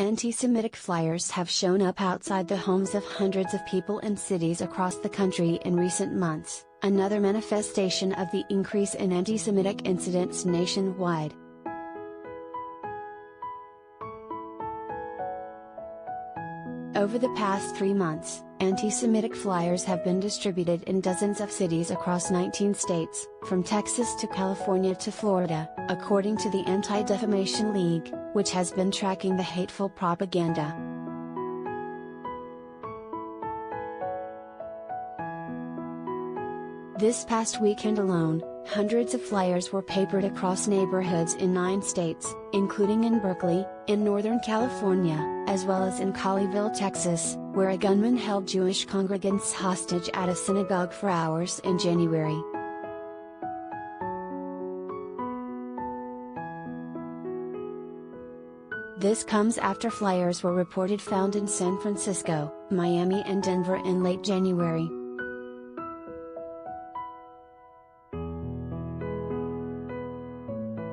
Anti-Semitic flyers have shown up outside the homes of hundreds of people in cities across the country in recent months, another manifestation of the increase in anti-Semitic incidents nationwide. Over the past 3 months, anti-Semitic flyers have been distributed in dozens of cities across 19 states, from Texas to California to Florida, according to the Anti-Defamation League, which has been tracking the hateful propaganda. This past weekend alone, hundreds of flyers were papered across neighborhoods in 9 states, including in Berkeley, in Northern California, as well as in Colleyville, Texas, where a gunman held Jewish congregants hostage at a synagogue for hours in January. This comes after flyers were reported found in San Francisco, Miami and Denver in late January.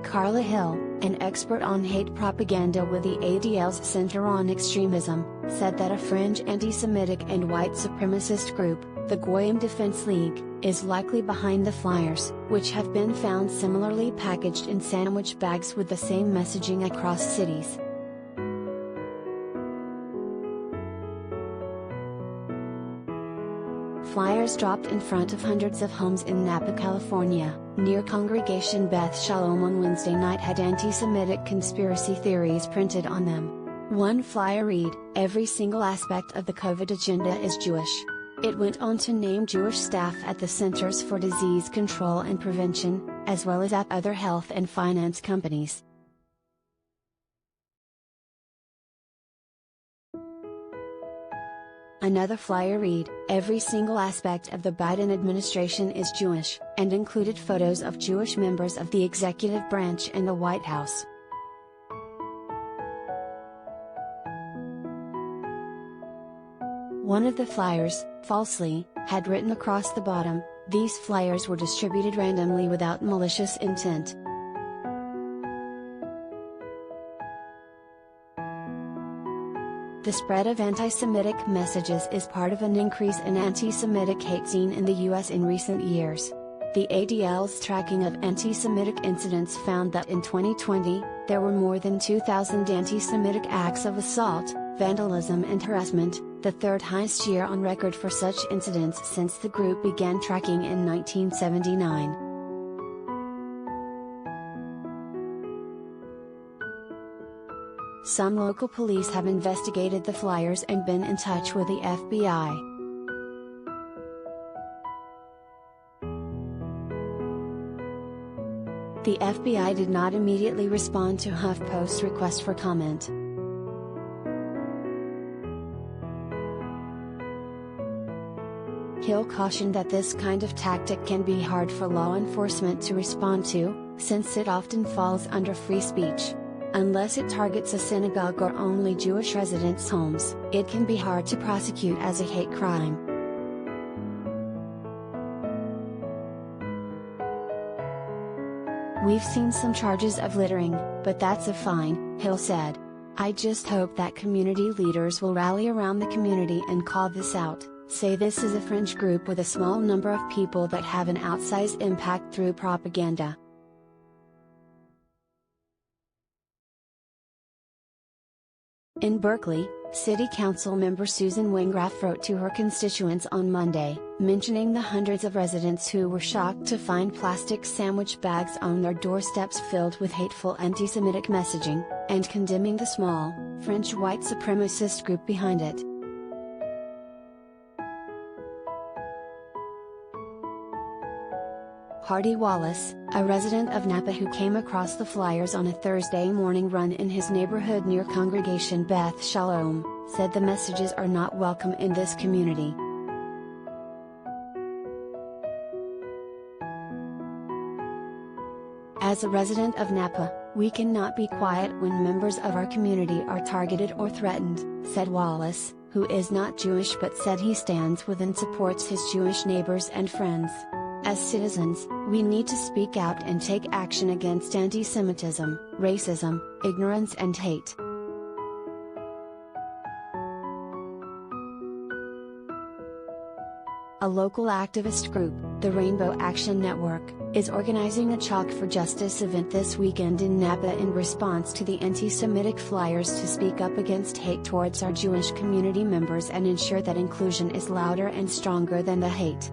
Carla Hill, an expert on hate propaganda with the ADL's Center on Extremism, said that a fringe anti-Semitic and white supremacist group, the Goyim Defense League, is likely behind the flyers, which have been found similarly packaged in sandwich bags with the same messaging across cities. Flyers dropped in front of hundreds of homes in Napa, California, near Congregation Beth Shalom on Wednesday night had anti-Semitic conspiracy theories printed on them. One flyer read, "Every single aspect of the COVID agenda is Jewish." It went on to name Jewish staff at the Centers for Disease Control and Prevention, as well as at other health and finance companies. Another flyer read, "Every single aspect of the Biden administration is Jewish," and included photos of Jewish members of the executive branch and the White House. One of the flyers, falsely, had written across the bottom, "These flyers were distributed randomly without malicious intent." The spread of anti-Semitic messages is part of an increase in anti-Semitic hate seen in the U.S. in recent years. The ADL's tracking of anti-Semitic incidents found that in 2020, there were more than 2,000 anti-Semitic acts of assault, vandalism and harassment, the third highest year on record for such incidents since the group began tracking in 1979. Some local police have investigated the flyers and been in touch with the FBI. The FBI did not immediately respond to HuffPost's request for comment. Hill cautioned that this kind of tactic can be hard for law enforcement to respond to, since it often falls under free speech. Unless it targets a synagogue or only Jewish residents' homes, it can be hard to prosecute as a hate crime. "We've seen some charges of littering, but that's a fine," Hill said. "I just hope that community leaders will rally around the community and call this out, say this is a fringe group with a small number of people that have an outsized impact through propaganda." In Berkeley, City Council member Susan Wengraff wrote to her constituents on Monday, mentioning the hundreds of residents who were shocked to find plastic sandwich bags on their doorsteps filled with hateful anti-Semitic messaging, and condemning the small, fringe white supremacist group behind it. Hardy Wallace, a resident of Napa who came across the flyers on a Thursday morning run in his neighborhood near Congregation Beth Shalom, said the messages are not welcome in this community. "As a resident of Napa, we cannot be quiet when members of our community are targeted or threatened," said Wallace, who is not Jewish but said he stands with and supports his Jewish neighbors and friends. "As citizens, we need to speak out and take action against anti-Semitism, racism, ignorance and hate." A local activist group, the Rainbow Action Network, is organizing a Chalk for Justice event this weekend in Napa in response to the anti-Semitic flyers to speak up against hate towards our Jewish community members and ensure that inclusion is louder and stronger than the hate.